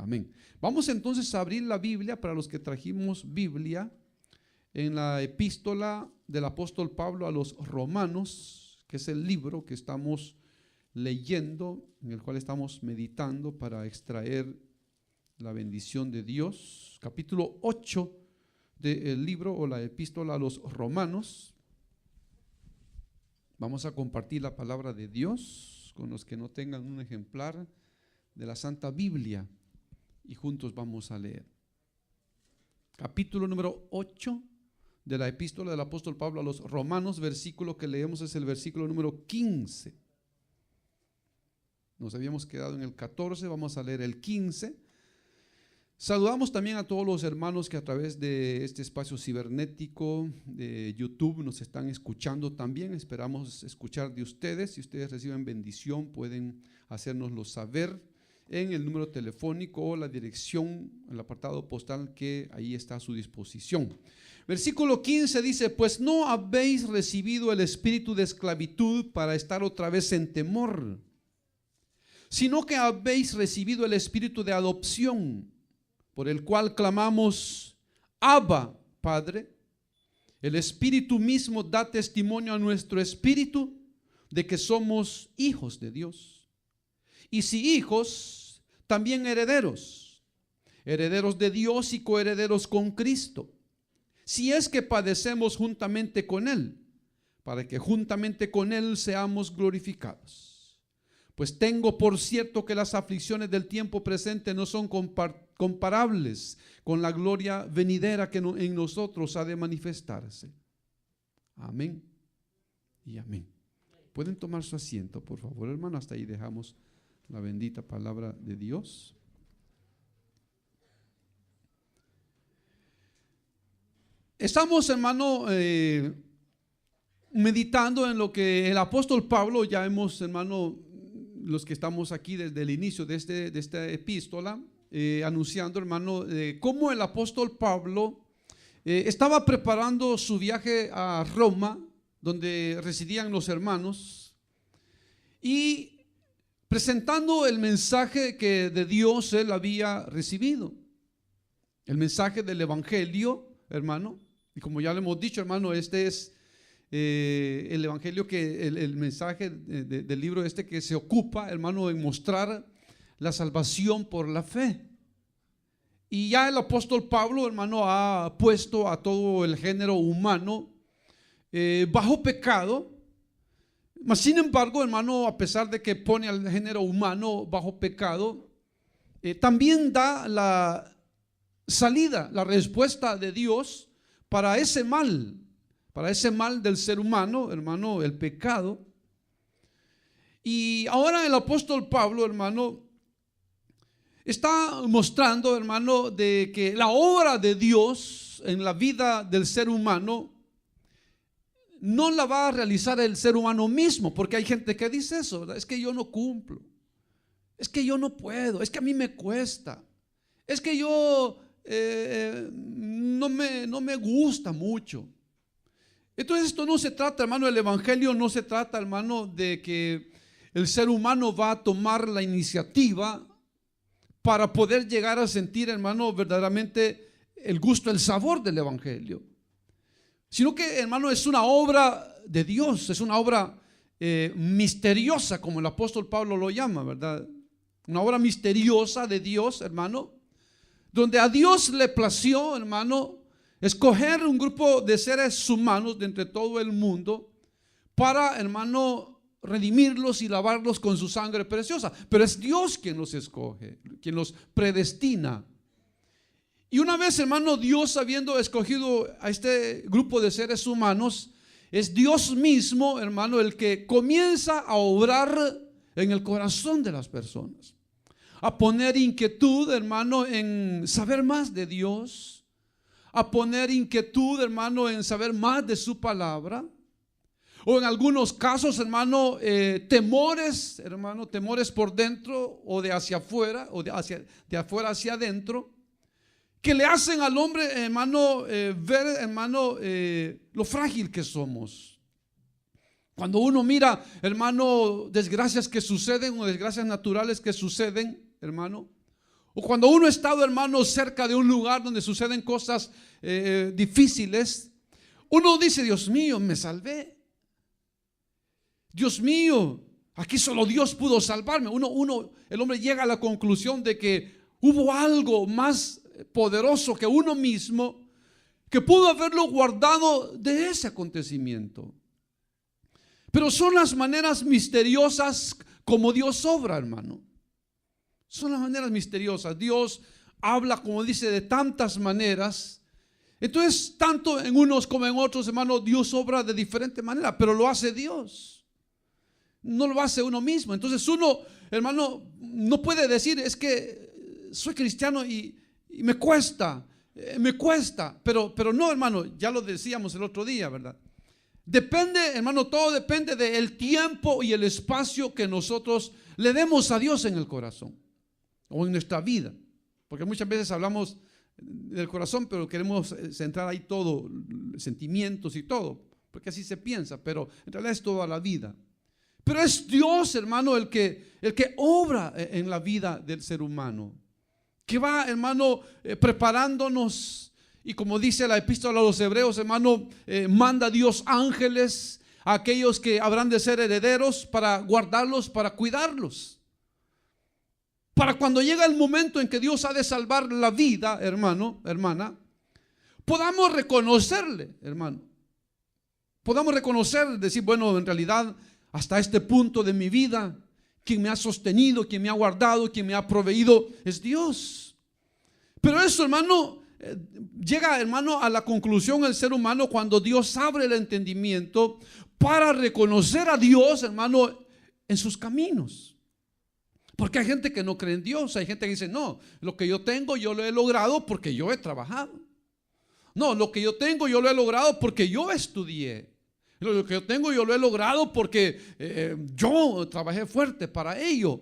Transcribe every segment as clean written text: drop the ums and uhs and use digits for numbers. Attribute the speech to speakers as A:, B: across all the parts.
A: Amén. Vamos entonces a abrir la Biblia para los que trajimos Biblia en la epístola del apóstol Pablo a los Romanos, que es el libro que estamos leyendo, en el cual estamos meditando para extraer la bendición de Dios. Capítulo 8 del libro o la epístola a los Romanos. Vamos a compartir la palabra de Dios con los que no tengan un ejemplar de la Santa Biblia y juntos vamos a leer. Capítulo número 8 de la epístola del apóstol Pablo a los Romanos, versículo que leemos es el versículo número 15. Nos habíamos quedado en el 14, vamos a leer el 15. Saludamos también a todos los hermanos que a través de este espacio cibernético de YouTube nos están escuchando también. Esperamos escuchar de ustedes. Si ustedes reciben bendición, pueden hacérnoslo saber en el número telefónico o la dirección, el apartado postal que ahí está a su disposición. Versículo 15 dice: pues no habéis recibido el espíritu de esclavitud para estar otra vez en temor, sino que habéis recibido el espíritu de adopción, por el cual clamamos: Abba, Padre. El Espíritu mismo da testimonio a nuestro espíritu de que somos hijos de Dios. Y si hijos, también herederos, herederos de Dios y coherederos con Cristo, si es que padecemos juntamente con Él, para que juntamente con Él seamos glorificados. Pues tengo por cierto que las aflicciones del tiempo presente no son comparables con la gloria venidera que en nosotros ha de manifestarse. Amén y amén. Pueden tomar su asiento, por favor, hermano. Hasta ahí dejamos la bendita palabra de Dios. Estamos, hermano, meditando en lo que el apóstol Pablo, ya hemos, hermano, los que estamos aquí desde el inicio de esta epístola, anunciando, hermano, cómo el apóstol Pablo estaba preparando su viaje a Roma, donde residían los hermanos, y presentando el mensaje que de Dios él había recibido, el mensaje del evangelio, hermano. Y como ya le hemos dicho, hermano, este es el evangelio que el mensaje del libro que se ocupa, hermano, en mostrar la salvación por la fe. Y ya el apóstol Pablo, hermano, ha puesto a todo el género humano bajo pecado. Mas sin embargo, hermano, a pesar de que pone al género humano bajo pecado, también da la salida, la respuesta de Dios para ese mal del ser humano, hermano, el pecado. Y ahora el apóstol Pablo, hermano, está mostrando, hermano, de que la obra de Dios en la vida del ser humano no la va a realizar el ser humano mismo, porque hay gente que dice eso, ¿verdad? Es que yo no cumplo, es que yo no puedo, es que a mí me cuesta, es que yo no me gusta mucho. Entonces esto no se trata, hermano, el evangelio no se trata, hermano, de que el ser humano va a tomar la iniciativa para poder llegar a sentir, hermano, verdaderamente el gusto, el sabor del evangelio, sino que, hermano, es una obra de Dios, es una obra misteriosa, como el apóstol Pablo lo llama, ¿verdad? Una obra misteriosa de Dios, hermano, donde a Dios le plació, hermano, escoger un grupo de seres humanos de entre todo el mundo para, hermano, redimirlos y lavarlos con su sangre preciosa. Pero es Dios quien los escoge, quien los predestina. Y una vez, hermano, Dios habiendo escogido a este grupo de seres humanos, es Dios mismo, hermano, el que comienza a obrar en el corazón de las personas, a poner inquietud, hermano, en saber más de Dios, a poner inquietud, hermano, en saber más de su palabra, o en algunos casos, hermano, temores, hermano, temores por dentro o de hacia afuera, o de afuera hacia adentro, que le hacen al hombre, hermano, ver, hermano, lo frágil que somos. Cuando uno mira, hermano, desgracias que suceden o desgracias naturales que suceden, hermano, O cuando uno ha estado, hermano, cerca de un lugar donde suceden cosas difíciles, uno dice: Dios mío, me salvé. Dios mío, aquí solo Dios pudo salvarme. El hombre llega a la conclusión de que hubo algo más poderoso que uno mismo que pudo haberlo guardado de ese acontecimiento. Pero son las maneras misteriosas como Dios obra, hermano. Son las maneras misteriosas. Dios habla, como dice, de tantas maneras. Entonces, tanto en unos como en otros, hermano, Dios obra de diferente manera, pero lo hace Dios. No lo hace uno mismo. Entonces uno, hermano, no puede decir: es que soy cristiano y me cuesta. Pero no, hermano, ya lo decíamos el otro día, ¿verdad? Depende, hermano, todo depende del tiempo y el espacio que nosotros le demos a Dios en el corazón o en nuestra vida. Porque muchas veces hablamos del corazón, pero queremos centrar ahí todo, sentimientos y todo, porque así se piensa, pero en realidad es toda la vida. Pero es Dios, hermano, el que obra en la vida del ser humano, que va, hermano, preparándonos. Y como dice la epístola a los Hebreos, hermano, manda Dios ángeles a aquellos que habrán de ser herederos para guardarlos, para cuidarlos. Para cuando llega el momento en que Dios ha de salvar la vida, hermano, hermana, podamos reconocerle, hermano. Podamos reconocer, decir: bueno, en realidad, hasta este punto de mi vida, quien me ha sostenido, quien me ha guardado, quien me ha proveído es Dios. Pero eso, hermano, llega, hermano, a la conclusión el ser humano cuando Dios abre el entendimiento para reconocer a Dios, hermano, en sus caminos. Porque hay gente que no cree en Dios. Hay gente que dice: no, lo que yo tengo yo lo he logrado porque yo he trabajado. No, lo que yo tengo yo lo he logrado porque yo estudié. Lo que yo tengo yo lo he logrado porque yo trabajé fuerte para ello.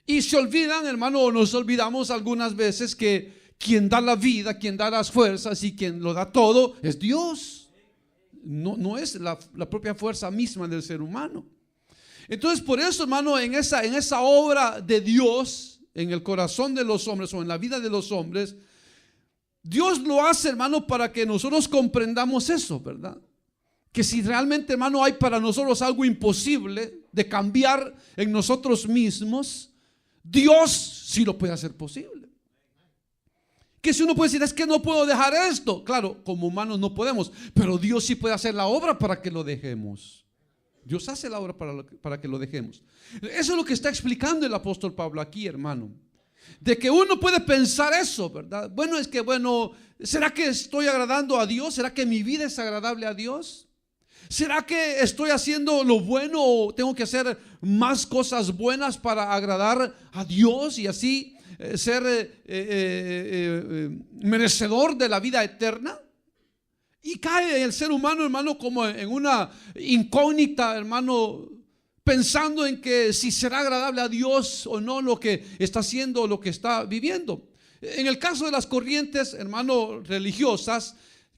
A: Y se olvidan, hermano, o nos olvidamos algunas veces que quien da la vida, quien da las fuerzas y quien lo da todo es Dios. No es la propia fuerza misma del ser humano. Entonces, por eso, hermano, en esa obra de Dios, en el corazón de los hombres o en la vida de los hombres, Dios lo hace, hermano, para que nosotros comprendamos eso, ¿verdad? Que si realmente, hermano, hay para nosotros algo imposible de cambiar en nosotros mismos, Dios sí lo puede hacer posible. Que si uno puede decir: es que no puedo dejar esto. Claro, como humanos no podemos, pero Dios sí puede hacer la obra para que lo dejemos. Dios hace la obra para que lo dejemos. Eso es lo que está explicando el apóstol Pablo aquí, hermano. De que uno puede pensar eso, ¿verdad? Bueno, es que, bueno, ¿será que estoy agradando a Dios? ¿Será que mi vida es agradable a Dios? ¿Será que estoy haciendo lo bueno o tengo que hacer más cosas buenas para agradar a Dios y así ser merecedor de la vida eterna? Y cae el ser humano, hermano, como en una incógnita, hermano, pensando en que si será agradable a Dios o no lo que está haciendo o lo que está viviendo. En el caso de las corrientes, hermano, religiosas,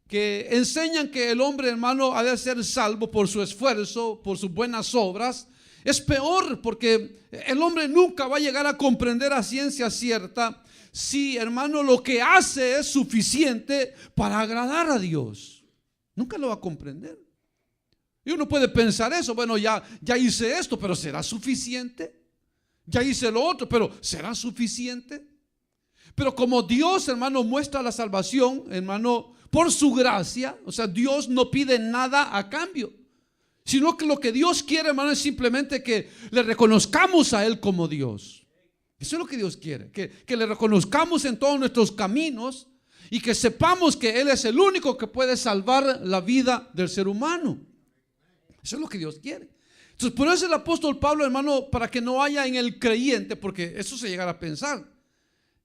A: que enseñan que el hombre, hermano, ha de ser salvo por su esfuerzo, por sus buenas obras, es peor, porque el hombre nunca va a llegar a comprender a ciencia cierta si, hermano, lo que hace es suficiente para agradar a Dios. Nunca lo va a comprender. Y uno puede pensar eso: bueno, ya hice esto, pero ¿será suficiente? Ya hice lo otro, pero ¿será suficiente? Pero como Dios, hermano, muestra la salvación, hermano, por su gracia, o sea, Dios no pide nada a cambio, sino que lo que Dios quiere, hermano, es simplemente que le reconozcamos a Él como Dios. Eso es lo que Dios quiere, que le reconozcamos en todos nuestros caminos y que sepamos que Él es el único que puede salvar la vida del ser humano. Eso es lo que Dios quiere. Entonces, por eso el apóstol Pablo, hermano, para que no haya en el creyente, porque eso se llegara a pensar,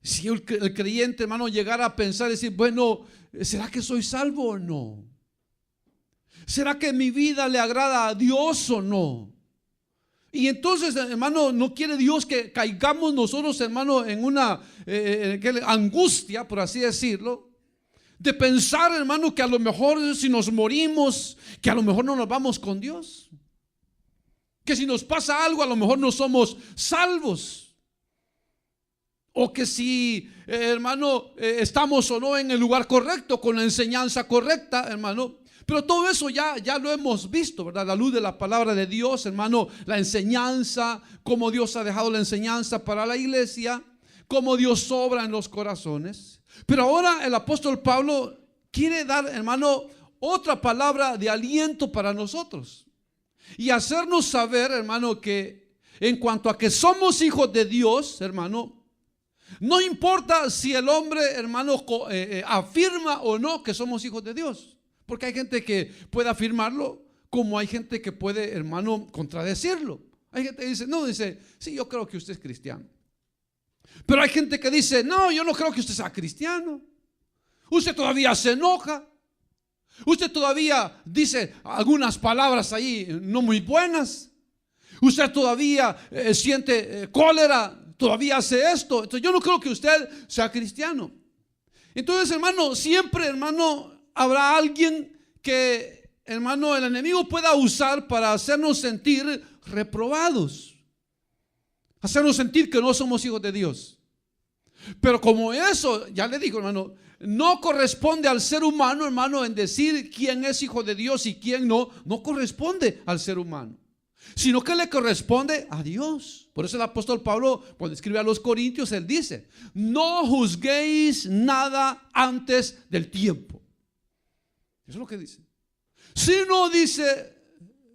A: si el creyente, hermano, llegara a pensar, decir: bueno, ¿será que soy salvo o no? ¿Será que mi vida le agrada a Dios o no? Y entonces, hermano, no quiere Dios que caigamos nosotros, hermano, en una angustia, por así decirlo, de pensar, hermano, que a lo mejor si nos morimos, que a lo mejor no nos vamos con Dios, que si nos pasa algo a lo mejor no somos salvos, o que si, hermano, estamos o no en el lugar correcto, con la enseñanza correcta, hermano. Pero todo eso ya lo hemos visto, ¿verdad? La luz de la palabra de Dios, hermano, la enseñanza, cómo Dios ha dejado la enseñanza para la iglesia, cómo Dios obra en los corazones. Pero ahora el apóstol Pablo quiere dar, hermano, otra palabra de aliento para nosotros y hacernos saber, hermano, que en cuanto a que somos hijos de Dios, hermano, no importa si el hombre, hermano, afirma o no que somos hijos de Dios, porque hay gente que puede afirmarlo, como hay gente que puede, hermano, contradecirlo. Hay gente que dice, no, dice, sí, yo creo que usted es cristiano. Pero hay gente que dice, no, yo no creo que usted sea cristiano. Usted todavía se enoja. Usted todavía dice algunas palabras ahí no muy buenas. Usted todavía siente cólera. Todavía hace esto. Entonces yo no creo que usted sea cristiano. Entonces, hermano, siempre, hermano, habrá alguien que, hermano, el enemigo pueda usar para hacernos sentir reprobados, hacernos sentir que no somos hijos de Dios. Pero como eso, ya le digo, hermano, no corresponde al ser humano, hermano, en decir quién es hijo de Dios y quién no. No corresponde al ser humano, sino que le corresponde a Dios. Por eso el apóstol Pablo, cuando escribe a los Corintios, él dice, no juzguéis nada antes del tiempo. Eso es lo que dice. Si no dice,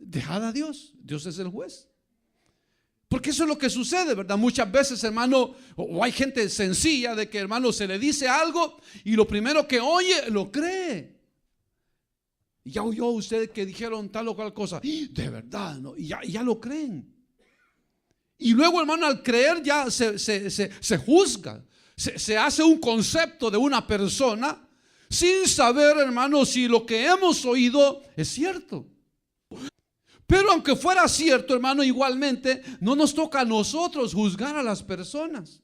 A: dejad a Dios. Dios es el juez. Porque eso es lo que sucede, ¿verdad? Muchas veces, hermano, o hay gente sencilla de que, hermano, se le dice algo y lo primero que oye, lo cree. Y ya oyó usted que dijeron tal o cual cosa. De verdad, ¿no? Y ya lo creen. Y luego, hermano, al creer ya se juzga. Se hace un concepto de una persona sin saber, hermano, si lo que hemos oído es cierto. Pero aunque fuera cierto, hermano, igualmente no nos toca a nosotros juzgar a las personas.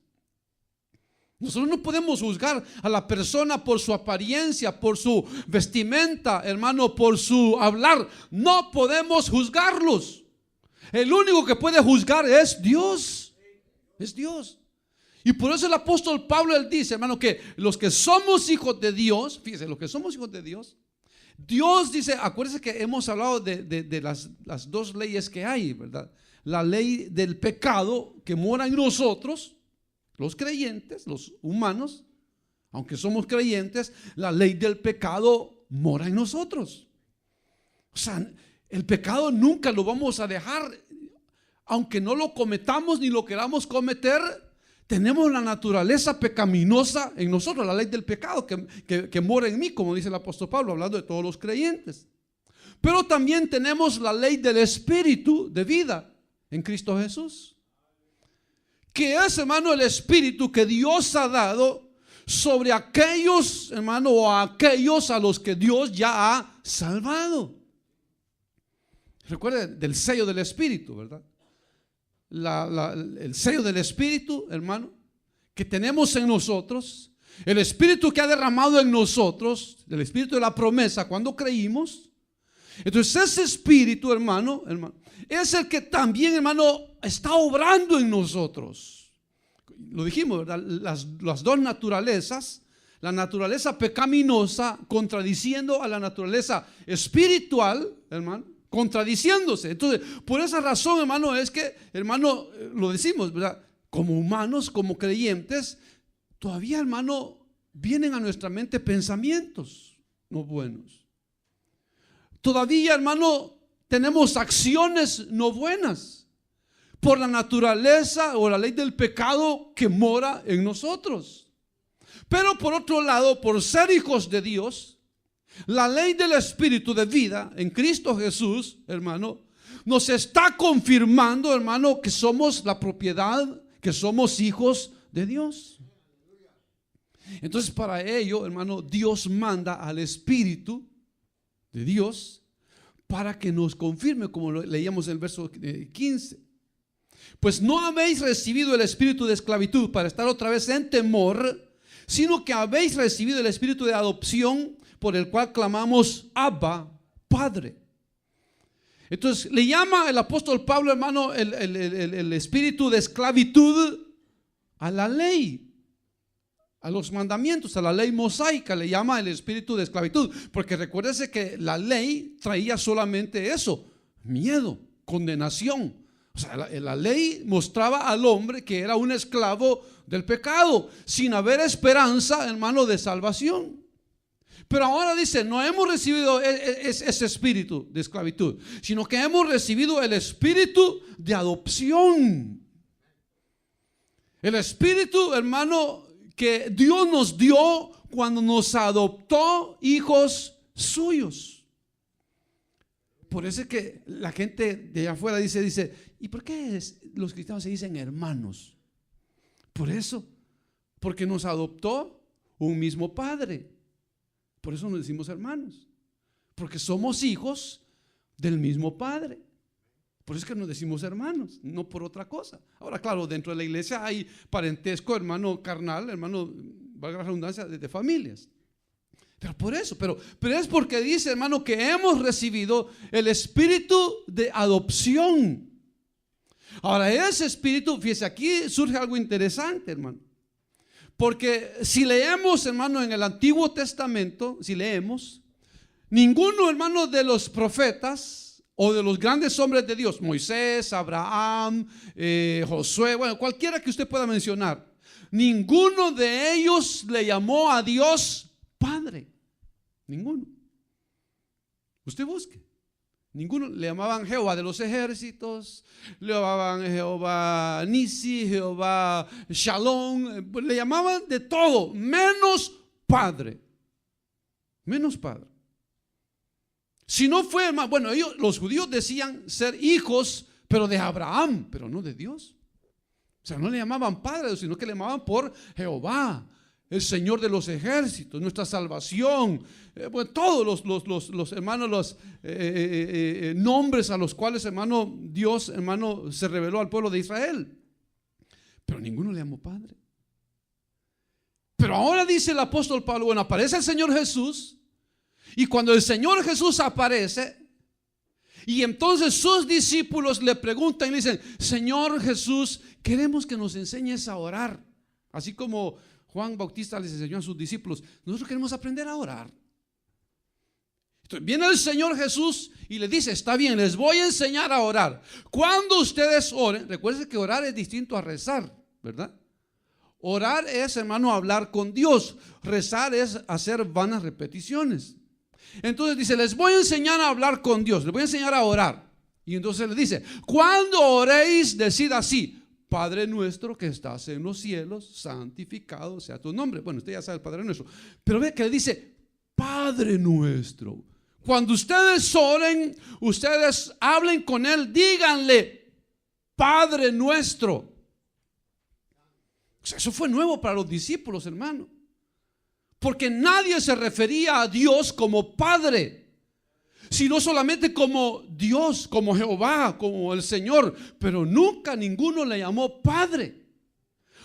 A: Nosotros no podemos juzgar a la persona por su apariencia, por su vestimenta, hermano, por su hablar. No podemos juzgarlos. El único que puede juzgar es Dios. Es Dios. Y por eso el apóstol Pablo, él dice, hermano, que los que somos hijos de Dios, fíjense, los que somos hijos de Dios, Dios dice, acuérdense que hemos hablado de las dos leyes que hay, ¿verdad? La ley del pecado que mora en nosotros, los creyentes, los humanos, aunque somos creyentes, la ley del pecado mora en nosotros. O sea, el pecado nunca lo vamos a dejar, aunque no lo cometamos ni lo queramos cometer. Tenemos la naturaleza pecaminosa en nosotros, la ley del pecado que mora en mí, como dice el apóstol Pablo, hablando de todos los creyentes. Pero también tenemos la ley del espíritu de vida en Cristo Jesús, que es, hermano, el espíritu que Dios ha dado sobre aquellos, hermano, o a aquellos a los que Dios ya ha salvado. Recuerden del sello del espíritu, ¿verdad? El sello del espíritu, hermano, que tenemos en nosotros, el espíritu que ha derramado en nosotros, el espíritu de la promesa cuando creímos. Entonces ese espíritu, hermano, es el que también, hermano, está obrando en nosotros. Lo dijimos, ¿verdad? Las dos naturalezas, la naturaleza pecaminosa contradiciendo a la naturaleza espiritual, hermano, contradiciéndose. Entonces, por esa razón, hermano, es que, hermano, lo decimos, ¿verdad? Como humanos, como creyentes, todavía, hermano, vienen a nuestra mente pensamientos no buenos. Todavía, hermano, tenemos acciones no buenas por la naturaleza o la ley del pecado que mora en nosotros. Pero por otro lado, por ser hijos de Dios, la ley del espíritu de vida en Cristo Jesús, hermano, nos está confirmando, hermano, que somos la propiedad, que somos hijos de Dios. Entonces, para ello, hermano, Dios manda al Espíritu de Dios para que nos confirme, como leíamos en el verso 15. Pues no habéis recibido el espíritu de esclavitud para estar otra vez en temor, sino que habéis recibido el espíritu de adopción, por el cual clamamos Abba, Padre. Entonces le llama el apóstol Pablo, hermano, el espíritu de esclavitud a la ley, a los mandamientos, a la ley mosaica, le llama el espíritu de esclavitud, porque recuérdese que la ley traía solamente eso, miedo, condenación. O sea, la ley mostraba al hombre que era un esclavo del pecado, sin haber esperanza, hermano, de salvación. Pero ahora dice, no hemos recibido ese espíritu de esclavitud, sino que hemos recibido el espíritu de adopción. El espíritu, hermano, que Dios nos dio cuando nos adoptó hijos suyos. Por eso es que la gente de allá afuera dice, ¿y por qué los cristianos se dicen hermanos? Por eso, porque nos adoptó un mismo Padre. Por eso nos decimos hermanos, porque somos hijos del mismo Padre. Por eso es que nos decimos hermanos, no por otra cosa. Ahora, claro, dentro de la iglesia hay parentesco, hermano carnal, hermano, valga la redundancia, de familias. Pero por eso, pero es porque dice, hermano, que hemos recibido el espíritu de adopción. Ahora, ese espíritu, fíjese, aquí surge algo interesante, hermano. Porque si leemos, hermano, en el Antiguo Testamento, si leemos, ninguno, hermano, de los profetas o de los grandes hombres de Dios, Moisés, Abraham, Josué, bueno, cualquiera que usted pueda mencionar, ninguno de ellos le llamó a Dios Padre. Ninguno. Usted busque. Ninguno. Le llamaban Jehová de los ejércitos, le llamaban Jehová Nisi, Jehová Shalom, le llamaban de todo, menos Padre. Menos Padre. Si no fue, bueno, los judíos decían ser hijos, pero de Abraham, pero no de Dios. O sea, no le llamaban Padre, sino que le llamaban por Jehová, el Señor de los ejércitos, nuestra salvación. Bueno, todos los hermanos, los nombres a los cuales, hermano, Dios, hermano, se reveló al pueblo de Israel. Pero ninguno le llamó Padre. Pero ahora dice el apóstol Pablo, bueno, aparece el Señor Jesús. Y cuando el Señor Jesús aparece, y entonces sus discípulos le preguntan y le dicen, Señor Jesús, queremos que nos enseñes a orar. Así como Juan Bautista les enseñó a sus discípulos, nosotros queremos aprender a orar. Entonces viene el Señor Jesús y le dice, está bien, les voy a enseñar a orar. Cuando ustedes oren, recuerden que orar es distinto a rezar, ¿verdad? Orar es, hermano, hablar con Dios. Rezar es hacer vanas repeticiones. Entonces dice, les voy a enseñar a hablar con Dios, les voy a enseñar a orar. Y entonces le dice, cuando oréis, decid así, Padre nuestro que estás en los cielos, santificado sea tu nombre. Bueno, usted ya sabe el Padre nuestro. Pero ve que le dice, Padre nuestro. Cuando ustedes oren, ustedes hablen con Él, díganle, Padre nuestro. O sea, eso fue nuevo para los discípulos, hermano. Porque nadie se refería a Dios como Padre, sino solamente como Dios, como Jehová, como el Señor. Pero nunca ninguno le llamó Padre.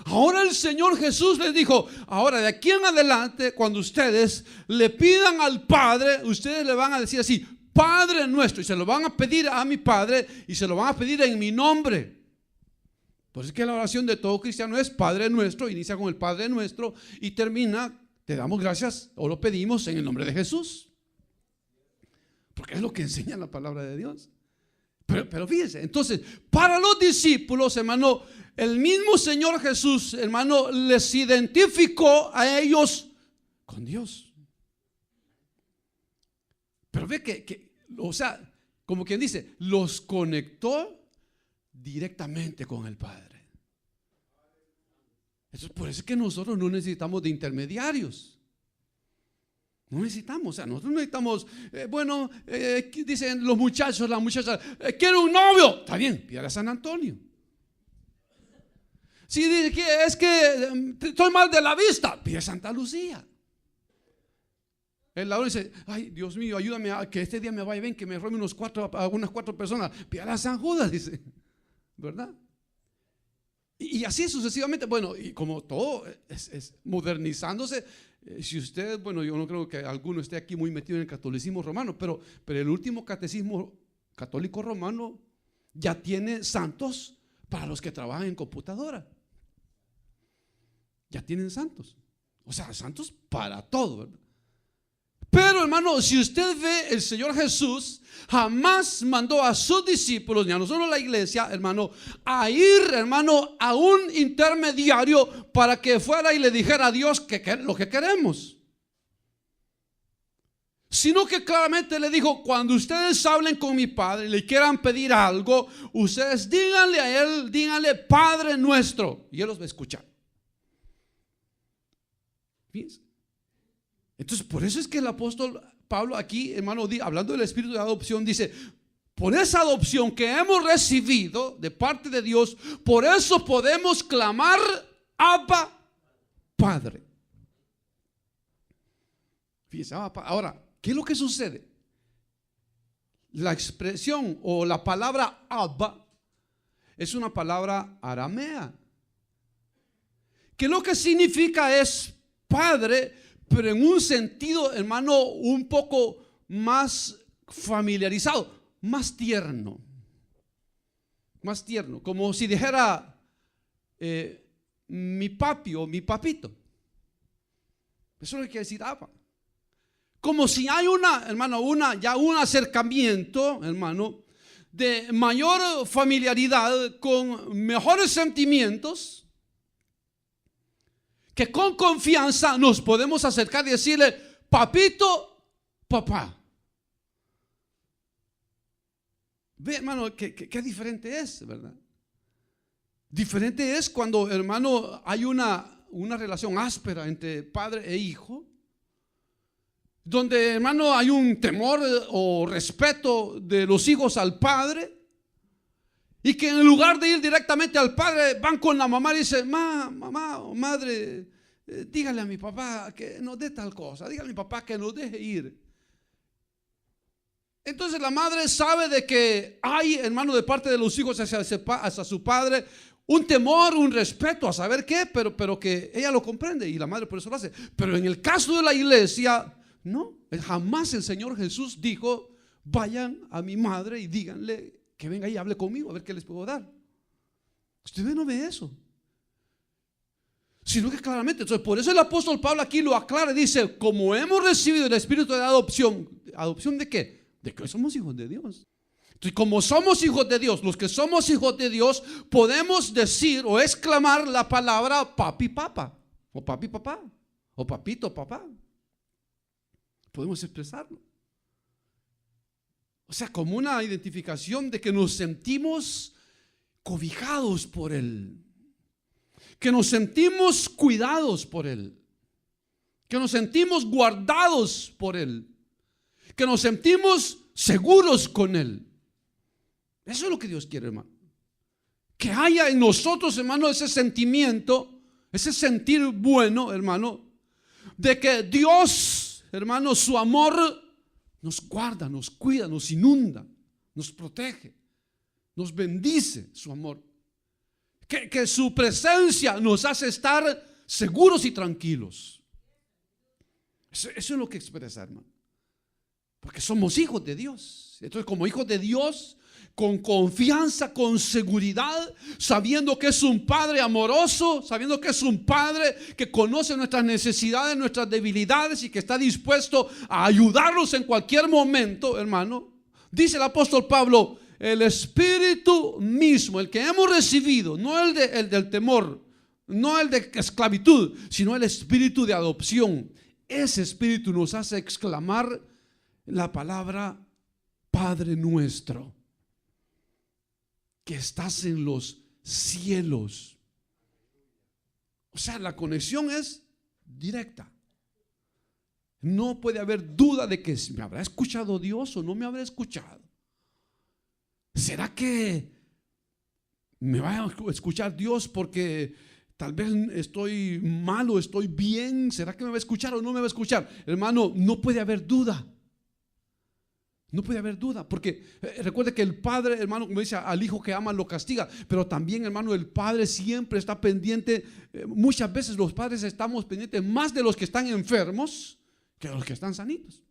A: Ahora el Señor Jesús les dijo, ahora de aquí en adelante, cuando ustedes le pidan al Padre, ustedes le van a decir así, Padre nuestro. Y se lo van a pedir a mi Padre y se lo van a pedir en mi nombre. Por eso es que la oración de todo cristiano es Padre nuestro, inicia con el Padre nuestro y termina, te damos gracias o lo pedimos en el nombre de Jesús. Porque es lo que enseña la palabra de Dios. Pero fíjense, entonces, para los discípulos, hermano, el mismo Señor Jesús, hermano, les identificó a ellos con Dios. Pero ve que o sea, como quien dice, los conectó directamente con el Padre. Eso es por eso que nosotros no necesitamos de intermediarios. No necesitamos, o sea, nosotros necesitamos, dicen los muchachos, las muchachas, quiero un novio, está bien, pídale a San Antonio. Si dice que es que estoy mal de la vista, pide a Santa Lucía. El ladrón dice, ay, Dios mío, ayúdame a que este día me vaya bien, que me robe unas 4 personas, pídale a San Judas, dice, ¿verdad? Y así sucesivamente, bueno, y como todo es modernizándose. Si usted, bueno, yo no creo que alguno esté aquí muy metido en el catolicismo romano, pero el último catecismo católico romano ya tiene santos para los que trabajan en computadora. ya tienen santos. O sea, santos para todo, ¿verdad? Pero hermano, si usted ve, el Señor Jesús jamás mandó a sus discípulos, ni a nosotros la iglesia, hermano, a ir, hermano, a un intermediario para que fuera y le dijera a Dios lo que queremos. Sino que claramente le dijo: cuando ustedes hablen con mi Padre y le quieran pedir algo, ustedes díganle a Él, díganle Padre nuestro, y Él los va a escuchar. Fíjense. Entonces, por eso es que el apóstol Pablo aquí, hermano, hablando del espíritu de adopción, dice: por esa adopción que hemos recibido de parte de Dios, por eso podemos clamar Abba, Padre. Fíjense, ahora, ¿qué es lo que sucede? La expresión o la palabra Abba es una palabra aramea, que lo que significa es padre, pero en un sentido, hermano, un poco más familiarizado, más tierno, como si dijera mi papi o mi papito. Eso es lo que quiere decir Abba. Como si hay un acercamiento, hermano, de mayor familiaridad, con mejores sentimientos, que con confianza nos podemos acercar y decirle: papito, papá. Ve, hermano, qué diferente es, ¿verdad? Diferente es cuando, hermano, hay una relación áspera entre padre e hijo, donde, hermano, hay un temor o respeto de los hijos al padre, y que en lugar de ir directamente al padre, van con la mamá y dicen: mamá o madre, dígale a mi papá que nos dé tal cosa, dígale a mi papá que nos deje ir. Entonces la madre sabe de que hay, hermano, de parte de los hijos hacia su padre, un temor, un respeto, a saber qué, pero que ella lo comprende, y la madre por eso lo hace. Pero en el caso de la iglesia, no, jamás el Señor Jesús dijo: vayan a mi madre y díganle que venga y hable conmigo a ver qué les puedo dar. Usted no ve eso, sino que claramente, entonces por eso el apóstol Pablo aquí lo aclara y dice: como hemos recibido el espíritu de adopción. ¿Adopción de qué? De que somos hijos de Dios. Entonces, como somos hijos de Dios, los que somos hijos de Dios, podemos decir o exclamar la palabra papi papa, o papi papá, o papito papá. Podemos expresarlo. O sea, como una identificación de que nos sentimos cobijados por Él, que nos sentimos cuidados por Él, que nos sentimos guardados por Él, que nos sentimos seguros con Él. Eso es lo que Dios quiere, hermano. Que haya en nosotros, hermano, ese sentimiento, ese sentir bueno, hermano, de que Dios, hermano, su amor nos guarda, nos cuida, nos inunda, nos protege, nos bendice su amor. Que su presencia nos hace estar seguros y tranquilos. Eso es lo que expresa, hermano. Porque somos hijos de Dios. Entonces, como hijos de Dios, con confianza, con seguridad, sabiendo que es un Padre amoroso, sabiendo que es un Padre que conoce nuestras necesidades, nuestras debilidades, y que está dispuesto a ayudarnos en cualquier momento, hermano. Dice el apóstol Pablo: el espíritu mismo, el que hemos recibido, no el del temor, no el de esclavitud, sino el espíritu de adopción. Ese espíritu nos hace exclamar la palabra Padre nuestro, que estás en los cielos. O sea, la conexión es directa. No puede haber duda de que me habrá escuchado Dios o no me habrá escuchado. ¿Será que me va a escuchar Dios porque tal vez estoy mal o estoy bien? ¿Será que me va a escuchar o no me va a escuchar? Hermano, no puede haber duda. No puede haber duda, porque recuerde que el padre, hermano, como dice, al hijo que ama lo castiga, pero también, hermano, el padre siempre está pendiente. Muchas veces los padres estamos pendientes más de los que están enfermos que de los que están sanitos.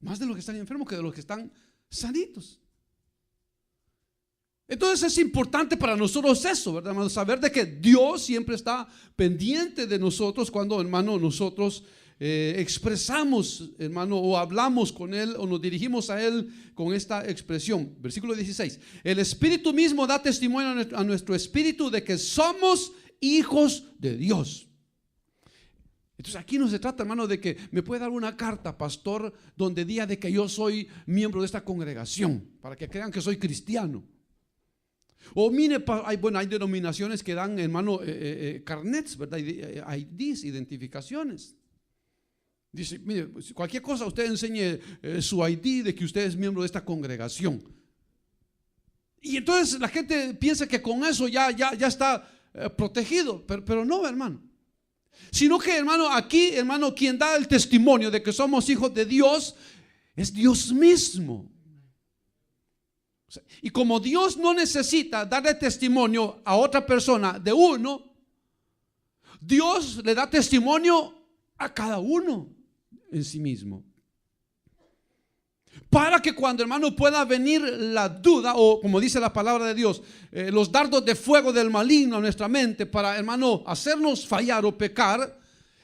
A: Más de los que están enfermos que de los que están sanitos. Entonces es importante para nosotros eso, ¿verdad, hermano? Saber de que Dios siempre está pendiente de nosotros cuando, hermano, nosotros expresamos, hermano, o hablamos con Él o nos dirigimos a Él con esta expresión. Versículo 16: el Espíritu mismo da testimonio a nuestro espíritu de que somos hijos de Dios. Entonces aquí no se trata, hermano, de que me puede dar una carta, pastor, donde diga de que yo soy miembro de esta congregación, para que crean que soy cristiano. O mire, hay denominaciones que dan, hermano, carnets, ¿verdad? IDs, identificaciones. Dice, mire, cualquier cosa usted enseñe su ID de que usted es miembro de esta congregación. Y entonces la gente piensa que con eso ya está protegido, pero no, hermano. Sino que, hermano, aquí, hermano, quien da el testimonio de que somos hijos de Dios es Dios mismo. Y como Dios no necesita darle testimonio a otra persona de uno, Dios le da testimonio a cada uno en sí mismo. Para que cuando, hermano, pueda venir la duda, o como dice la palabra de Dios, los dardos de fuego del maligno a nuestra mente, para, hermano, hacernos fallar o pecar,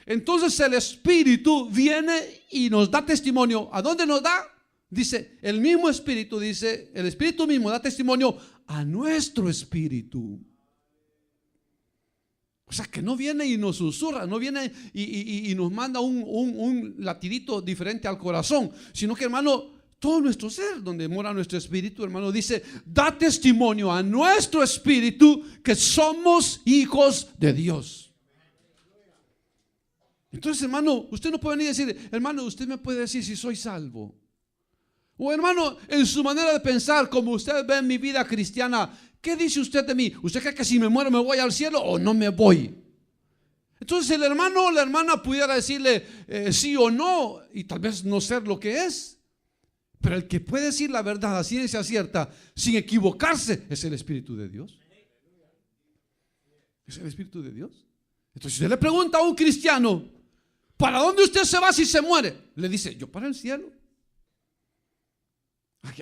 A: entonces el Espíritu viene y nos da testimonio. ¿A dónde nos da? Dice, el mismo Espíritu, dice, el Espíritu mismo da testimonio a nuestro espíritu. O sea, que no viene y nos susurra, no viene y nos manda un latidito diferente al corazón, sino que, hermano, todo nuestro ser, donde mora nuestro espíritu, hermano, dice, da testimonio a nuestro espíritu que somos hijos de Dios. Entonces, hermano, usted no puede venir y decir, hermano, usted me puede decir si soy salvo. O, hermano, en su manera de pensar, como usted ve en mi vida cristiana, ¿qué dice usted de mí? ¿Usted cree que si me muero me voy al cielo o no me voy? Entonces el hermano o la hermana pudiera decirle sí o no, y tal vez no ser lo que es. Pero el que puede decir la verdad a ciencia cierta sin equivocarse es el Espíritu de Dios. Es el Espíritu de Dios. Entonces si usted le pregunta a un cristiano, ¿para dónde usted se va si se muere? Le dice, yo para el cielo.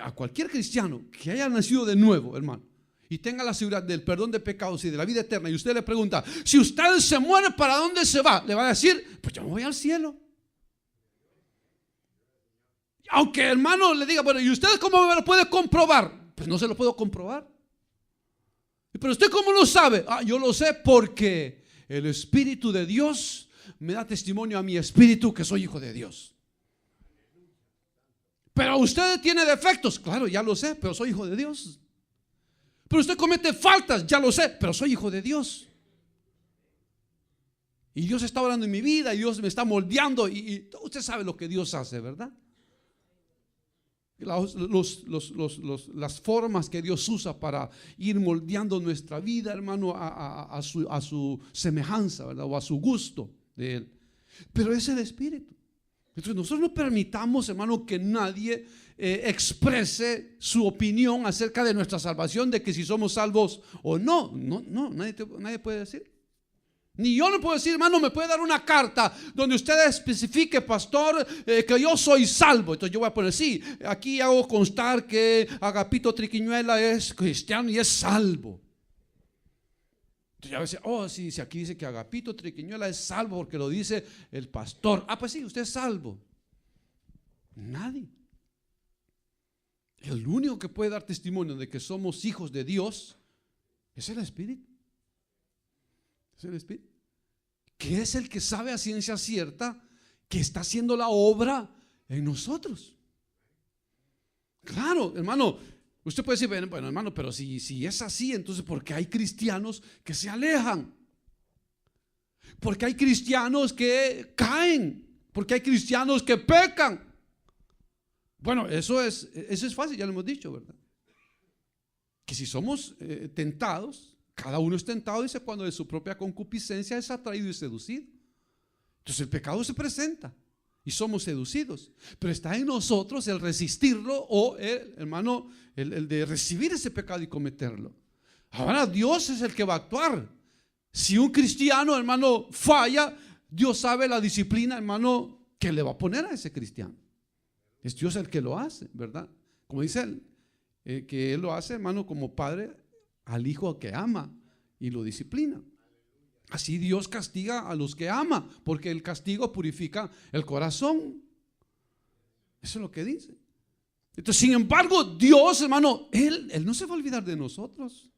A: A cualquier cristiano que haya nacido de nuevo, hermano, y tenga la seguridad del perdón de pecados y de la vida eterna, y usted le pregunta, si usted se muere, ¿para dónde se va? Le va a decir, pues yo me voy al cielo. Aunque, hermano, le diga, bueno, ¿y usted cómo me lo puede comprobar? Pues no se lo puedo comprobar. Pero usted ¿cómo lo sabe? Yo lo sé porque el Espíritu de Dios me da testimonio a mi espíritu que soy hijo de Dios. Pero usted tiene defectos, claro, ya lo sé, pero soy hijo de Dios. Pero usted comete faltas, ya lo sé, pero soy hijo de Dios. Y Dios está obrando en mi vida, y Dios me está moldeando, y usted sabe lo que Dios hace, ¿verdad? Las formas que Dios usa para ir moldeando nuestra vida, hermano, a su semejanza, ¿verdad? O a su gusto de Él. Pero es el Espíritu. Entonces nosotros no permitamos, hermano, que nadie exprese su opinión acerca de nuestra salvación, de que si somos salvos o no. No, nadie puede decir. Ni yo le puedo decir, hermano, me puede dar una carta donde usted especifique, pastor, que yo soy salvo. Entonces yo voy a poner, sí, aquí hago constar que Agapito Triquiñuela es cristiano y es salvo. Entonces ya va a decir, sí, aquí dice que Agapito Triquiñuela es salvo porque lo dice el pastor. Pues sí, usted es salvo. Nadie. El único que puede dar testimonio de que somos hijos de Dios es el Espíritu. Es el Espíritu, que es el que sabe a ciencia cierta que está haciendo la obra en nosotros. Claro, hermano, usted puede decir, bueno, hermano, pero si es así, entonces ¿por qué hay cristianos que se alejan? Porque hay cristianos que caen, porque hay cristianos que pecan. Bueno, eso es fácil, ya lo hemos dicho, ¿verdad? Que si somos tentados, cada uno es tentado, dice, cuando de su propia concupiscencia es atraído y seducido. Entonces el pecado se presenta y somos seducidos, pero está en nosotros el resistirlo o, hermano, el de recibir ese pecado y cometerlo. Ahora Dios es el que va a actuar. Si un cristiano, hermano, falla, Dios sabe la disciplina, hermano, que le va a poner a ese cristiano. Es Dios el que lo hace, ¿verdad? Como dice que Él lo hace, hermano, como padre al hijo que ama y lo disciplina. Así Dios castiga a los que ama, porque el castigo purifica el corazón. Eso es lo que dice. Entonces, sin embargo, Dios, hermano, Él no se va a olvidar de nosotros,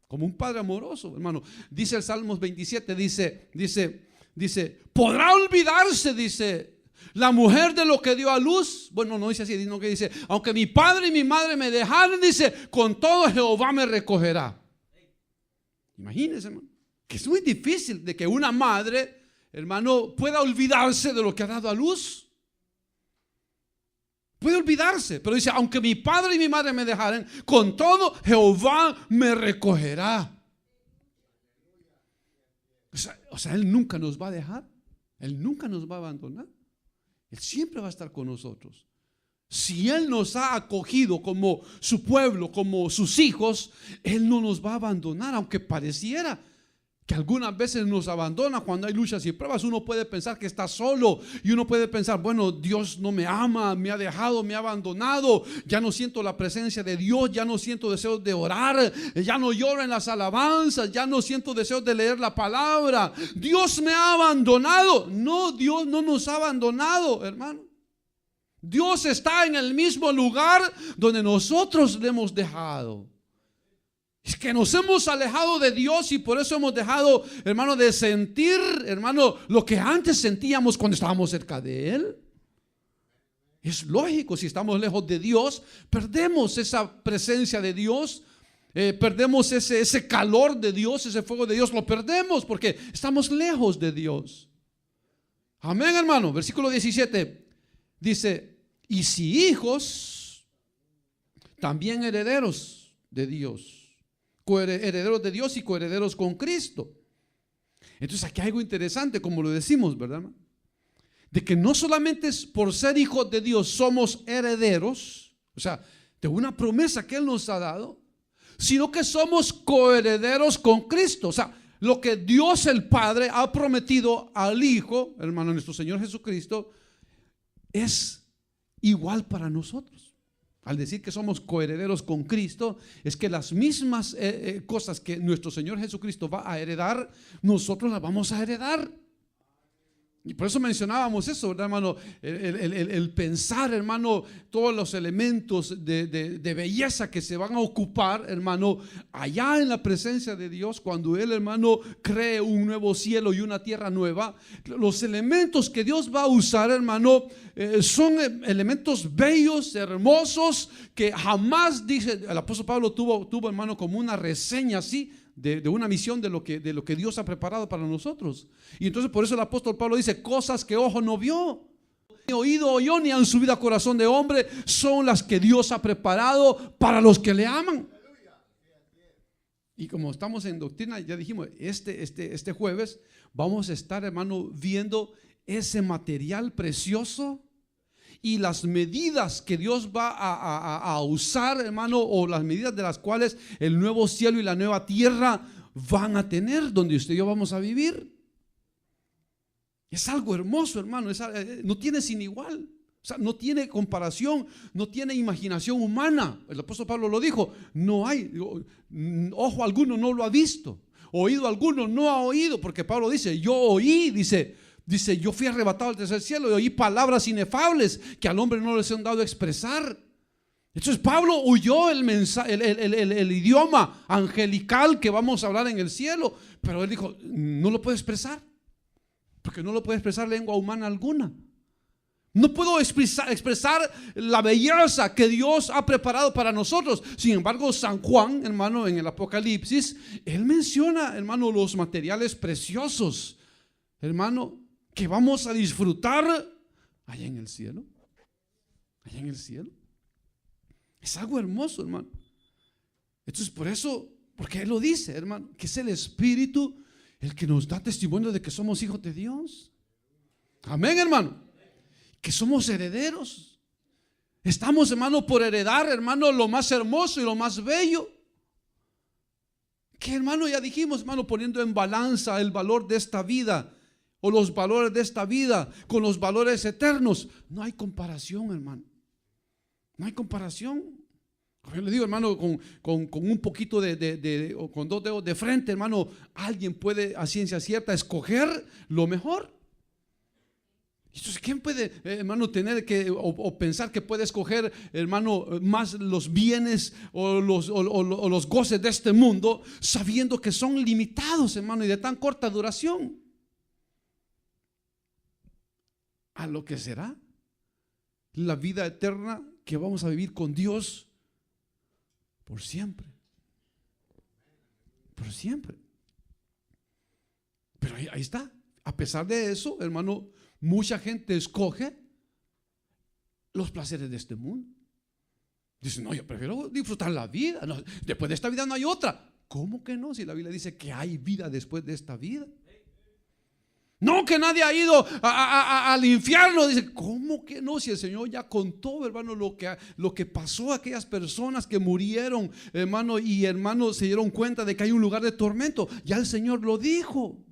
A: como un padre amoroso, hermano. Dice el Salmos 27, dice, podrá olvidarse, dice, la mujer de lo que dio a luz. Bueno, no dice así, sino que dice, aunque mi padre y mi madre me dejaron, dice, con todo Jehová me recogerá. Imagínense, hermano, que es muy difícil de que una madre, hermano, pueda olvidarse de lo que ha dado a luz. Puede olvidarse, pero dice, aunque mi padre y mi madre me dejaren, con todo Jehová me recogerá. O sea, Él nunca nos va a dejar, Él nunca nos va a abandonar. Él siempre va a estar con nosotros. Si Él nos ha acogido como su pueblo, como sus hijos, Él no nos va a abandonar, aunque pareciera que algunas veces nos abandona cuando hay luchas y pruebas. Uno puede pensar que está solo y uno puede pensar, bueno, Dios no me ama, me ha dejado, me ha abandonado, ya no siento la presencia de Dios, ya no siento deseos de orar, ya no lloro en las alabanzas, ya no siento deseos de leer la palabra. Dios me ha abandonado. No, Dios no nos ha abandonado, hermano. Dios está en el mismo lugar donde nosotros le hemos dejado. Es que nos hemos alejado de Dios y por eso hemos dejado, hermano, de sentir, hermano, lo que antes sentíamos cuando estábamos cerca de Él. Es lógico, si estamos lejos de Dios, perdemos esa presencia de Dios, perdemos ese calor de Dios, ese fuego de Dios, lo perdemos porque estamos lejos de Dios. Amén, hermano. Versículo 17 dice, y si hijos, también herederos de Dios, coherederos de Dios y coherederos con Cristo. Entonces aquí hay algo interesante, como lo decimos, ¿verdad? De que no solamente es por ser hijos de Dios somos herederos, o sea, de una promesa que Él nos ha dado, sino que somos coherederos con Cristo. O sea, lo que Dios el Padre ha prometido al Hijo, hermano, nuestro Señor Jesucristo, es igual para nosotros. Al decir que somos coherederos con Cristo, es que las mismas cosas que nuestro Señor Jesucristo va a heredar, nosotros las vamos a heredar. Y por eso mencionábamos eso, ¿verdad, hermano? El pensar, hermano, todos los elementos de belleza que se van a ocupar, hermano, allá en la presencia de Dios, cuando Él, hermano, cree un nuevo cielo y una tierra nueva. Los elementos que Dios va a usar, hermano, son elementos bellos, hermosos, que jamás, dice, el apóstol Pablo tuvo, hermano, como una reseña así, de una misión de lo que Dios ha preparado para nosotros. Y entonces por eso el apóstol Pablo dice, cosas que ojo no vio, ni oído oyó, ni han subido a corazón de hombre, son las que Dios ha preparado para los que le aman. Y como estamos en doctrina, ya dijimos, este jueves vamos a estar, hermano, viendo ese material precioso y las medidas que Dios va a usar, hermano, o las medidas de las cuales el nuevo cielo y la nueva tierra van a tener, donde usted y yo vamos a vivir. Es algo hermoso, hermano, no tiene sin igual. O sea, no tiene comparación, no tiene imaginación humana. El apóstol Pablo lo dijo, no hay, ojo alguno no lo ha visto, oído alguno no ha oído, porque Pablo dice, yo oí, Dice, yo fui arrebatado al tercer cielo y oí palabras inefables que al hombre no les han dado a expresar. Entonces Pablo huyó el idioma angelical que vamos a hablar en el cielo, pero él dijo, no lo puedo expresar, porque no lo puede expresar lengua humana alguna. No puedo expresar la belleza que Dios ha preparado para nosotros. Sin embargo, San Juan, hermano, en el Apocalipsis, él menciona, hermano, los materiales preciosos, hermano, que vamos a disfrutar allá en el cielo. Allá en el cielo. Es algo hermoso, hermano. Entonces, por eso, porque Él lo dice, hermano, que es el Espíritu el que nos da testimonio de que somos hijos de Dios. Amén, hermano. Que somos herederos. Estamos, hermano, por heredar, hermano, lo más hermoso y lo más bello. Que, hermano, ya dijimos, hermano, poniendo en balanza el valor de esta vida, o los valores de esta vida con los valores eternos, no hay comparación, hermano. No hay comparación. Yo le digo, hermano, con un poquito o con 2 dedos de frente, hermano, alguien puede a ciencia cierta escoger lo mejor. Entonces, ¿quién puede, hermano, tener que o pensar que puede escoger, hermano, más los bienes o los goces de este mundo, sabiendo que son limitados, hermano, y de tan corta duración? A lo que será la vida eterna que vamos a vivir con Dios por siempre. Por siempre. Pero ahí está. A pesar de eso, hermano, mucha gente escoge los placeres de este mundo. Dice, no, yo prefiero disfrutar la vida. No, después de esta vida no hay otra. ¿Cómo que no? Si la Biblia dice que hay vida después de esta vida. No, que nadie ha ido al infierno. Dice, ¿cómo que no? Si el Señor ya contó, hermano, lo que pasó a aquellas personas que murieron, hermano, y hermano se dieron cuenta de que hay un lugar de tormento. Ya el Señor lo dijo.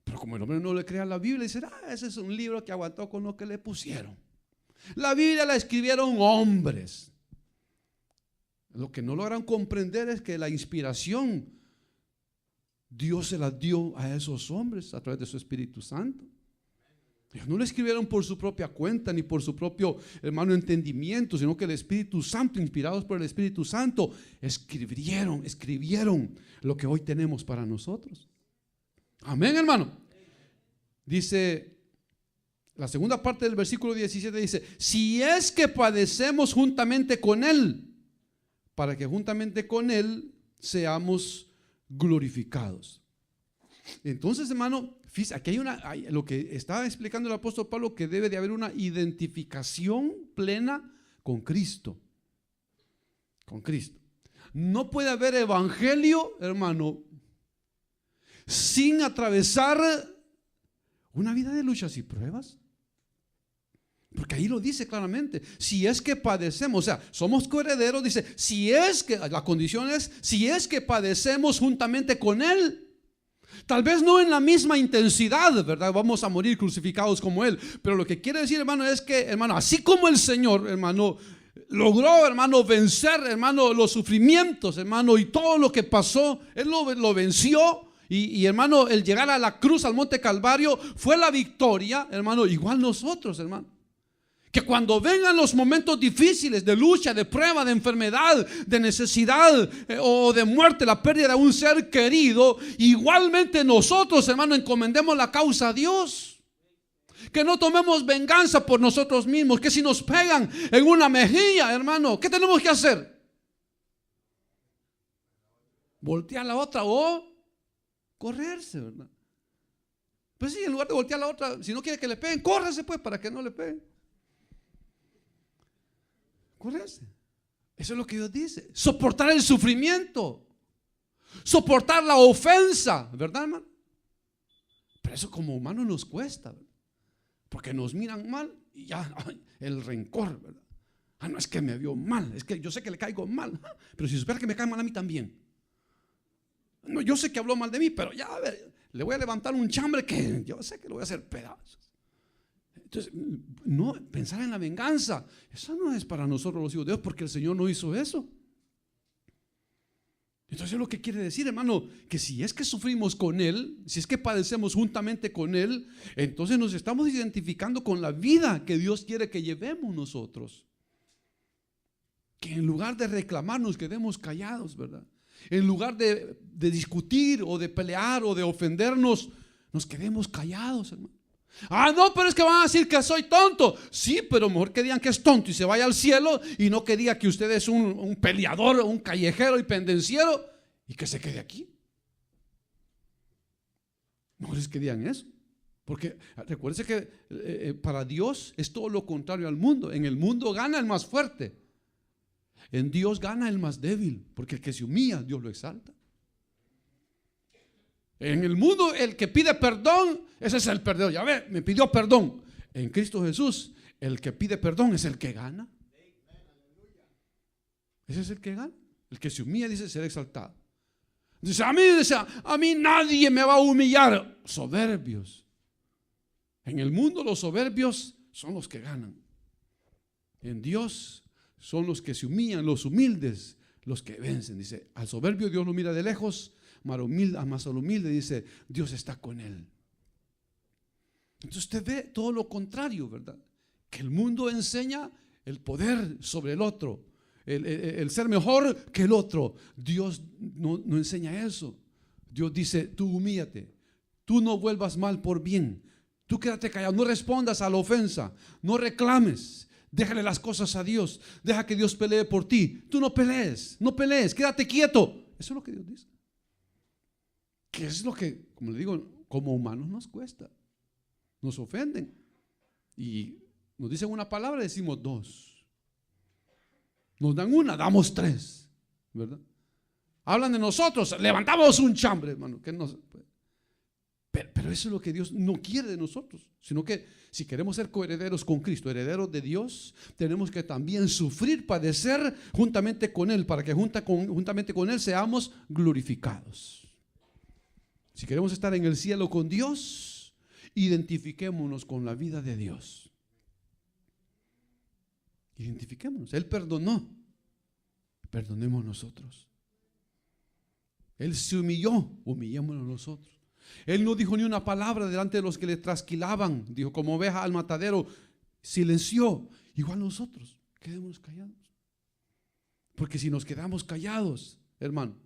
A: Pero como el hombre no le cree a la Biblia, dice, ese es un libro que aguantó con lo que le pusieron. La Biblia la escribieron hombres. Lo que no logran comprender es que la inspiración Dios se la dio a esos hombres a través de su Espíritu Santo. Ellos no lo escribieron por su propia cuenta ni por su propio, hermano, entendimiento, sino que el Espíritu Santo, inspirados por el Espíritu Santo, escribieron lo que hoy tenemos para nosotros. Amén, hermano. Dice la segunda parte del versículo 17, dice, si es que padecemos juntamente con Él, para que juntamente con Él seamos glorificados. Entonces, hermano, aquí hay lo que estaba explicando el apóstol Pablo, que debe de haber una identificación plena con Cristo. Con Cristo. No puede haber evangelio, hermano, sin atravesar una vida de luchas y pruebas. Porque ahí lo dice claramente, si es que padecemos, o sea, somos coherederos, dice, si es que, la condición es, si es que padecemos juntamente con Él. Tal vez no en la misma intensidad, ¿verdad? Vamos a morir crucificados como Él. Pero lo que quiere decir, hermano, es que, hermano, así como el Señor, hermano, logró, hermano, vencer, hermano, los sufrimientos, hermano, y todo lo que pasó, Él lo venció. Y hermano, el llegar a la cruz, al monte Calvario, fue la victoria, hermano, igual nosotros, hermano. Que cuando vengan los momentos difíciles de lucha, de prueba, de enfermedad, de necesidad o de muerte, la pérdida de un ser querido, igualmente nosotros, hermano, encomendemos la causa a Dios. Que no tomemos venganza por nosotros mismos. Que si nos pegan en una mejilla, hermano, ¿qué tenemos que hacer? Voltear la otra o correrse, ¿verdad? Pues sí, en lugar de voltear la otra, si no quiere que le peguen, córrese pues para que no le peguen. Correrse. Eso es lo que Dios dice. Soportar el sufrimiento, soportar la ofensa, ¿verdad, hermano? Pero eso como humanos nos cuesta, ¿verdad? Porque nos miran mal y ya el rencor, ¿verdad? No es que me vio mal, es que yo sé que le caigo mal, pero si supiera que me cae mal a mí también. No, yo sé que habló mal de mí, pero ya, a ver, le voy a levantar un chambre que yo sé que lo voy a hacer pedazos. Entonces, no, pensar en la venganza, eso no es para nosotros los hijos de Dios, porque el Señor no hizo eso. Entonces, lo que quiere decir, hermano, que si es que sufrimos con Él, si es que padecemos juntamente con Él, entonces nos estamos identificando con la vida que Dios quiere que llevemos nosotros. Que en lugar de reclamar nos quedemos callados, ¿verdad? En lugar de discutir o de pelear o de ofendernos, nos quedemos callados, hermano. No, pero es que van a decir que soy tonto. Sí, pero mejor que digan que es tonto y se vaya al cielo, y no que diga que usted es un peleador, un callejero y pendenciero, y que se quede aquí. Mejor es que digan eso. Porque recuérdese que para Dios es todo lo contrario al mundo. En el mundo gana el más fuerte. En Dios gana el más débil, porque el que se humilla, Dios lo exalta. En el mundo el que pide perdón, ese es el perdedor. Ya ve, me pidió perdón. En Cristo Jesús, el que pide perdón es el que gana. Ese es el que gana. El que se humilla, dice, será exaltado. Dice, a mí nadie me va a humillar. Soberbios. En el mundo los soberbios son los que ganan. En Dios son los que se humillan, los humildes, los que vencen. Dice, al soberbio Dios lo mira de lejos, más al humilde dice, Dios está con él. Entonces usted ve todo lo contrario, ¿verdad? Que el mundo enseña el poder sobre el otro, el ser mejor que el otro. Dios no enseña eso. Dios dice, tú humíllate, tú no vuelvas mal por bien, tú quédate callado, no respondas a la ofensa, no reclames, déjale las cosas a Dios, deja que Dios pelee por ti. Tú no pelees, quédate quieto. Eso es lo que Dios dice. Que es lo que, como le digo, como humanos nos cuesta. Nos ofenden y nos dicen una palabra, decimos dos. Nos dan una, damos tres, ¿verdad? Hablan de nosotros, levantamos un chambre, hermano. Pero eso es lo que Dios no quiere de nosotros, sino que si queremos ser coherederos con Cristo, herederos de Dios, tenemos que también sufrir, padecer juntamente con Él, para que juntamente con Él seamos glorificados. Si queremos estar en el cielo con Dios, identifiquémonos con la vida de Dios. Identifiquémonos. Él perdonó, perdonemos nosotros. Él se humilló, humillémonos nosotros. Él no dijo ni una palabra delante de los que le trasquilaban. Dijo, como oveja al matadero, silenció. Igual nosotros, quedémonos callados. Porque si nos quedamos callados, hermano,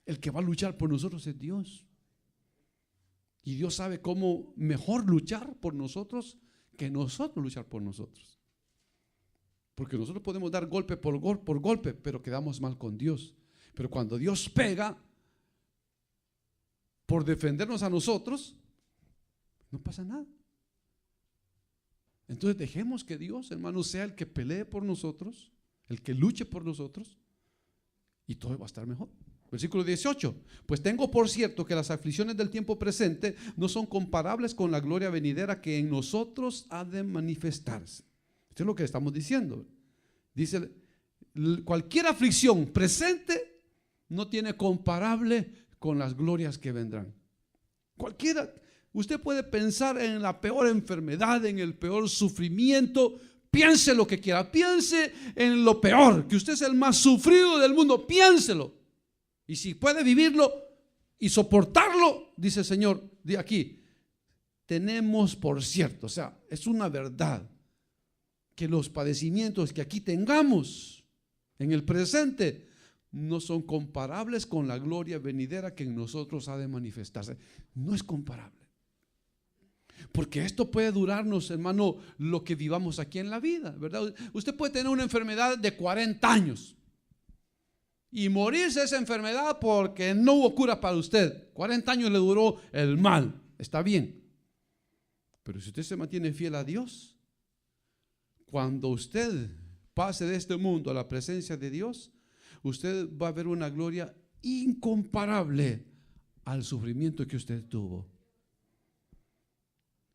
A: el que va a luchar por nosotros es Dios. Y Dios sabe cómo mejor luchar por nosotros que nosotros luchar por nosotros. Porque nosotros podemos dar golpe por golpe, pero quedamos mal con Dios. Pero cuando Dios pega por defendernos a nosotros, no pasa nada. Entonces dejemos que Dios, hermano, sea el que pelee por nosotros, el que luche por nosotros, y todo va a estar mejor. Versículo 18, pues tengo por cierto que las aflicciones del tiempo presente no son comparables con la gloria venidera que en nosotros ha de manifestarse. Esto es lo que estamos diciendo. Dice, cualquier aflicción presente no tiene comparable con las glorias que vendrán. Cualquiera, usted puede pensar en la peor enfermedad, en el peor sufrimiento. Piense lo que quiera, piense en lo peor, que usted es el más sufrido del mundo, piénselo. Y si puede vivirlo y soportarlo, dice el Señor, de aquí, tenemos por cierto, o sea, es una verdad, que los padecimientos que aquí tengamos en el presente no son comparables con la gloria venidera que en nosotros ha de manifestarse. No es comparable. Porque esto puede durarnos, hermano, lo que vivamos aquí en la vida, ¿verdad? Usted puede tener una enfermedad de 40 años y morirse de esa enfermedad porque no hubo cura para usted. 40 años le duró el mal, está bien. Pero si usted se mantiene fiel a Dios, cuando usted pase de este mundo a la presencia de Dios, usted va a ver una gloria incomparable al sufrimiento que usted tuvo.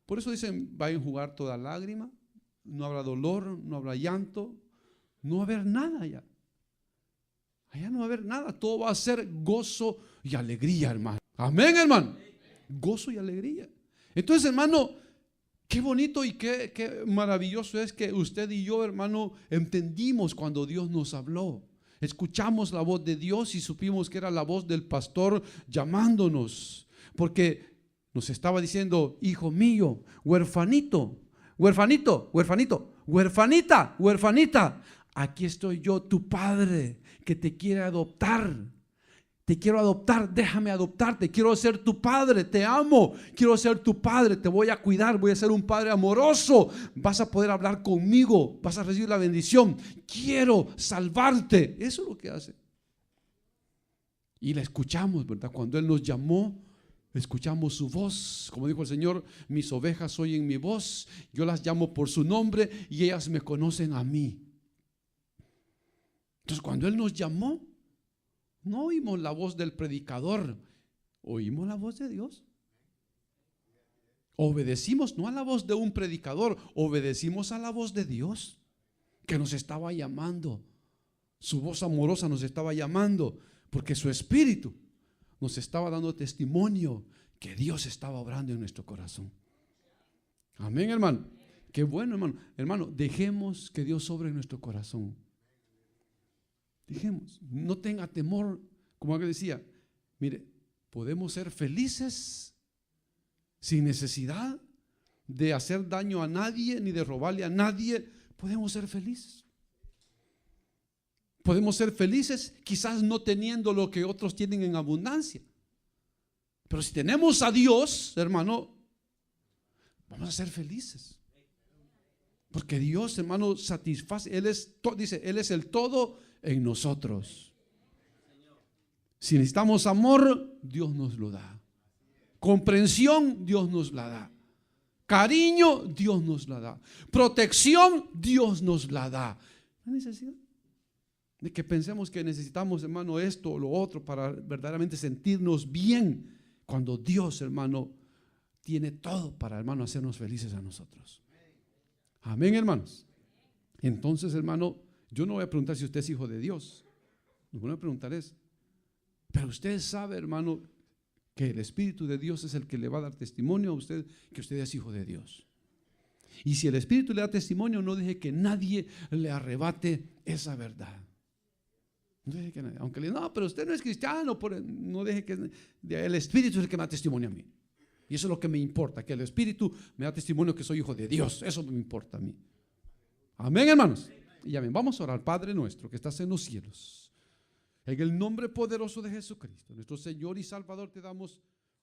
A: Por eso dicen, va a enjugar toda lágrima, no habrá dolor, no habrá llanto, no va a haber nada allá. Allá no va a haber nada, todo va a ser gozo y alegría, hermano. Amén, hermano. Gozo y alegría. Entonces, hermano, qué bonito y qué maravilloso es que usted y yo, hermano, entendimos cuando Dios nos habló. Escuchamos la voz de Dios y supimos que era la voz del pastor llamándonos, porque nos estaba diciendo, hijo mío, huerfanito, huerfanito, huerfanito, huerfanita, huerfanita, aquí estoy yo, tu padre, que te quiere adoptar. Te quiero adoptar, déjame adoptarte, quiero ser tu padre, te amo, quiero ser tu padre, te voy a cuidar, voy a ser un padre amoroso, vas a poder hablar conmigo, vas a recibir la bendición, quiero salvarte. Eso es lo que hace. Y la escuchamos, ¿verdad? Cuando Él nos llamó, escuchamos su voz, como dijo el Señor, mis ovejas oyen mi voz, yo las llamo por su nombre y ellas me conocen a mí. Entonces cuando Él nos llamó, no oímos la voz del predicador, oímos la voz de Dios. Obedecimos no a la voz de un predicador, obedecimos a la voz de Dios que nos estaba llamando. Su voz amorosa nos estaba llamando porque su espíritu nos estaba dando testimonio que Dios estaba obrando en nuestro corazón. Amén, hermano. Qué bueno, hermano. Hermano, dejemos que Dios obre en nuestro corazón. Dijimos, no tenga temor, como alguien decía, mire, podemos ser felices sin necesidad de hacer daño a nadie, ni de robarle a nadie. Podemos ser felices. Podemos ser felices quizás no teniendo lo que otros tienen en abundancia. Pero si tenemos a Dios, hermano, vamos a ser felices. Porque Dios, hermano, satisface. Dice, Él es el todo en nosotros. Si necesitamos amor, Dios nos lo da. Comprensión, Dios nos la da. Cariño, Dios nos la da. Protección, Dios nos la da. No hay necesidad de que pensemos que necesitamos, hermano, esto o lo otro para verdaderamente sentirnos bien, cuando Dios, hermano, tiene todo para, hermano, hacernos felices a nosotros. Amén, hermanos. Entonces, hermano, yo no voy a preguntar si usted es hijo de Dios. Lo que voy a preguntar es, pero usted sabe, hermano, que el Espíritu de Dios es el que le va a dar testimonio a usted que usted es hijo de Dios. Y si el Espíritu le da testimonio, no deje que nadie le arrebate esa verdad. No deje que nadie, aunque le diga, no, pero usted no es cristiano, no deje que el Espíritu es el que me da testimonio a mí. Y eso es lo que me importa, que el Espíritu me da testimonio que soy hijo de Dios. Eso me importa a mí. Amén, hermanos. Y amén. Vamos a orar. Padre nuestro que estás en los cielos, en el nombre poderoso de Jesucristo, nuestro Señor y Salvador, te damos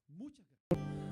A: muchas gracias.